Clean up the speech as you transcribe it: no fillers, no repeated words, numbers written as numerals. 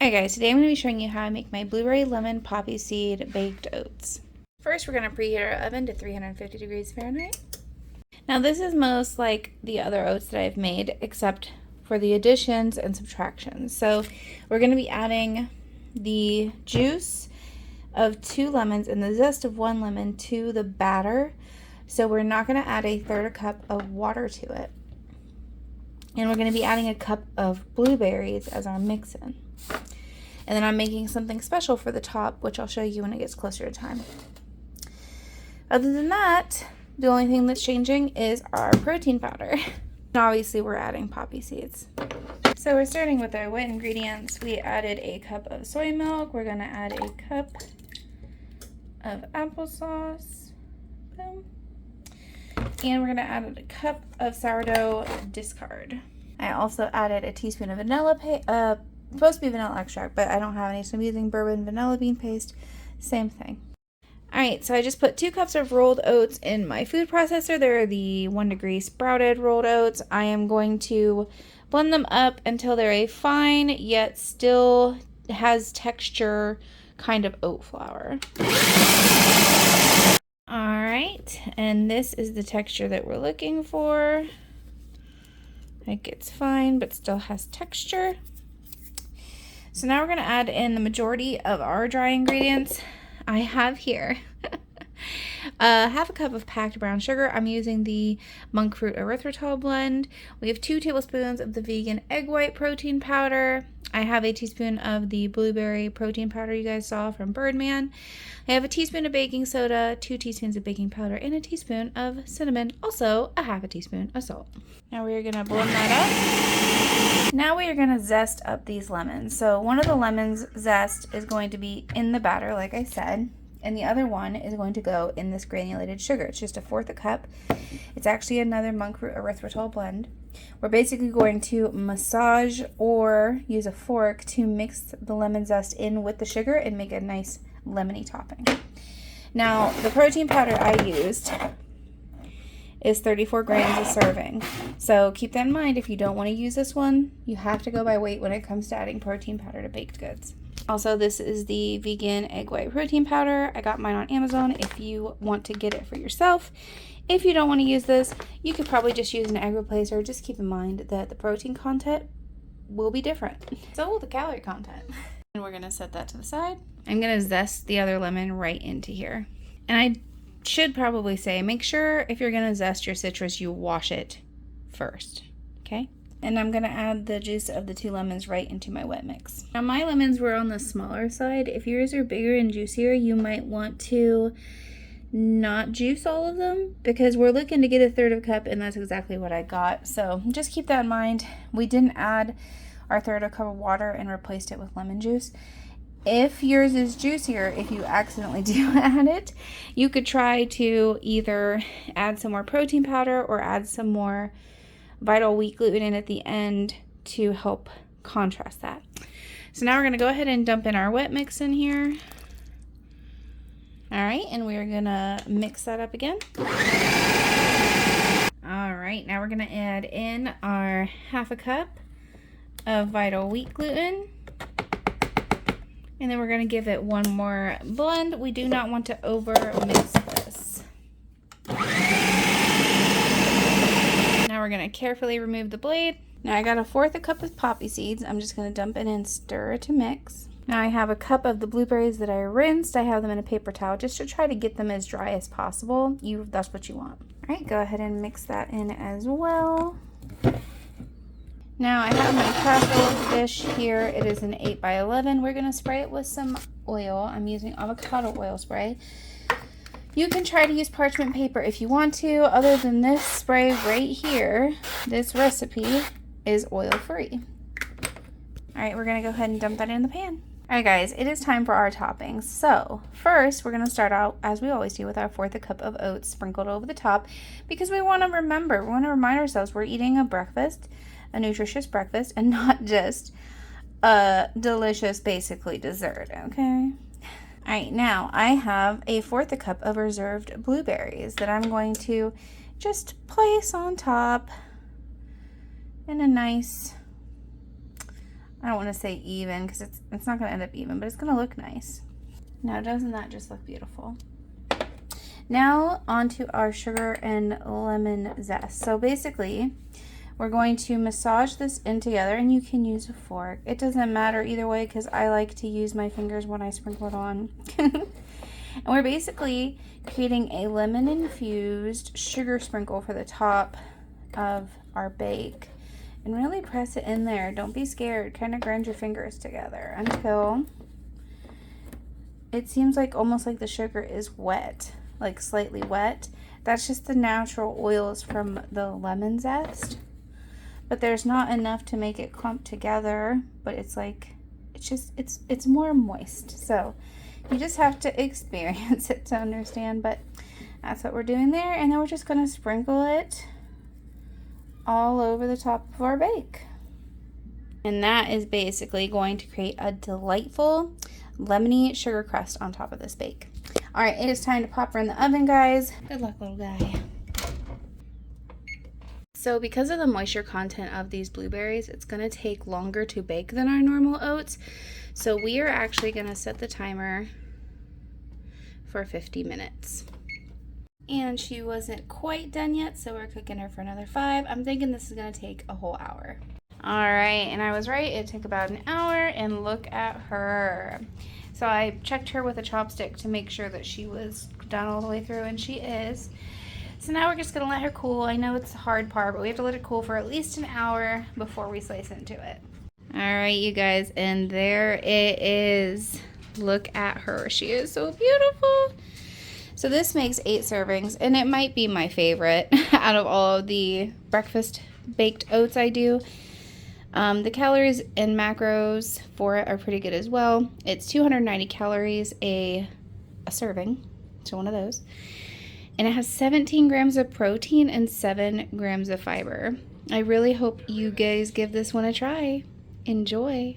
Alright guys, today I'm going to be showing you how I make my blueberry lemon poppy seed baked oats. First we're going to preheat our oven to 350 degrees Fahrenheit. Now this is most like the other oats that I've made except for the additions and subtractions. So we're going to be adding the juice of 2 lemons and the zest of 1 lemon to the batter. So we're not going to add a third cup of water to it. And we're going to be adding a cup of blueberries as our mix-in. And then I'm making something special for the top, which I'll show you when it gets closer to time. Other than that, the only thing that's changing is our protein powder. And obviously we're adding poppy seeds. So we're starting with our wet ingredients. We added a cup of soy milk. We're going to add a cup of applesauce. Boom. And we're going to add a cup of sourdough discard. I also added a teaspoon of vanilla paste. Supposed to be vanilla extract, but I don't have any, so I'm using bourbon vanilla bean paste. Same thing. Alright, so I just put 2 cups of rolled oats in my food processor. They're the 1 degree sprouted rolled oats. I am going to blend them up until they're a fine, yet still has texture kind of oat flour. Alright, and this is the texture that we're looking for. It gets fine, but still has texture. So now we're going to add in the majority of our dry ingredients. I have here half a cup of packed brown sugar. I'm using the monk fruit erythritol blend. We have 2 tablespoons of the vegan egg white protein powder. I have a teaspoon of the blueberry protein powder you guys saw from Birdman. I have a teaspoon of baking soda, 2 teaspoons of baking powder, and a teaspoon of cinnamon. Also, a half a teaspoon of salt. Now we are going to blend that up. Now we are going to zest up these lemons. So one of the lemons zest is going to be in the batter, like I said, and the other one is going to go in this granulated sugar. It's just 1/4 cup. It's actually another monk fruit erythritol blend. We're basically going to massage or use a fork to mix the lemon zest in with the sugar and make a nice lemony topping. Now, the protein powder I used is 34 grams a serving. So keep that in mind. If you don't want to use this one, you have to go by weight when it comes to adding protein powder to baked goods. Also, this is the vegan egg white protein powder. I got mine on Amazon if you want to get it for yourself. If you don't want to use this, you could probably just use an egg replacer. Just keep in mind that the protein content will be different. So will the calorie content. And we're going to set that to the side. I'm going to zest the other lemon right into here. And I should probably say, make sure if you're going to zest your citrus, you wash it first. Okay? And I'm going to add the juice of the 2 lemons right into my wet mix. Now my lemons were on the smaller side. If yours are bigger and juicier, you might want to not juice all of them because we're looking to get 1/3 cup and that's exactly what I got. So just keep that in mind. We didn't add our 1/3 cup of water and replaced it with lemon juice. If yours is juicier, if you accidentally do add it, you could try to either add some more protein powder or add some more vital wheat gluten in at the end to help contrast that. So now we're going to go ahead and dump in our wet mix in here. Alright, and we're going to mix that up again. Alright, now we're going to add in our 1/2 cup of vital wheat gluten. And then we're going to give it one more blend. We do not want to over mix this. Now we're going to carefully remove the blade. Now I got 1/4 cup of poppy seeds. I'm just going to dump it in and stir to mix. Now I have a cup of the blueberries that I rinsed. I have them in a paper towel just to try to get them as dry as possible. That's what you want. All right, go ahead and mix that in as well. Now I have my casserole dish here. It is an 8x11. We're going to spray it with some oil. I'm using avocado oil spray. You can try to use parchment paper if you want to. Other than this spray right here, this recipe is oil-free. All right, we're going to go ahead and dump that in the pan. All right, guys, it is time for our toppings. So first, we're going to start out, as we always do, with our 1/4 cup of oats sprinkled over the top because we want to remind ourselves we're eating a breakfast, a nutritious breakfast, and not just a delicious, basically, dessert, okay? All right, now I have a 1/4 cup of reserved blueberries that I'm going to just place on top in a nice I don't want to say even because it's not going to end up even, but it's going to look nice. Now, doesn't that just look beautiful? Now, onto our sugar and lemon zest. So basically, we're going to massage this in together, and you can use a fork. It doesn't matter either way because I like to use my fingers when I sprinkle it on. And we're basically creating a lemon-infused sugar sprinkle for the top of our bake. And really press it in there. Don't be scared. Kind of grind your fingers together until it seems like almost like the sugar is wet, like slightly wet. That's just the natural oils from the lemon zest. But there's not enough to make it clump together, but it's like, it's more moist. So you just have to experience it to understand, but that's what we're doing there. And then we're just gonna sprinkle it all over the top of our bake. And that is basically going to create a delightful lemony sugar crust on top of this bake. All right, it is time to pop her in the oven, guys. Good luck, little guy. So because of the moisture content of these blueberries, it's going to take longer to bake than our normal oats. So we are actually going to set the timer for 50 minutes. And she wasn't quite done yet, so we're cooking her for another 5. I'm thinking this is going to take a whole hour. All right, and I was right. It took about an hour, and look at her. So I checked her with a chopstick to make sure that she was done all the way through, and she is. So now we're just going to let her cool. I know it's the hard part, but we have to let it cool for at least an hour before we slice into it. All right, you guys, and there it is. Look at her. She is so beautiful. So this makes 8 servings, and it might be my favorite out of all of the breakfast baked oats I do. The calories and macros for it are pretty good as well. It's 290 calories a serving, so one of those. And it has 17 grams of protein and 7 grams of fiber. I really hope you guys give this one a try. Enjoy.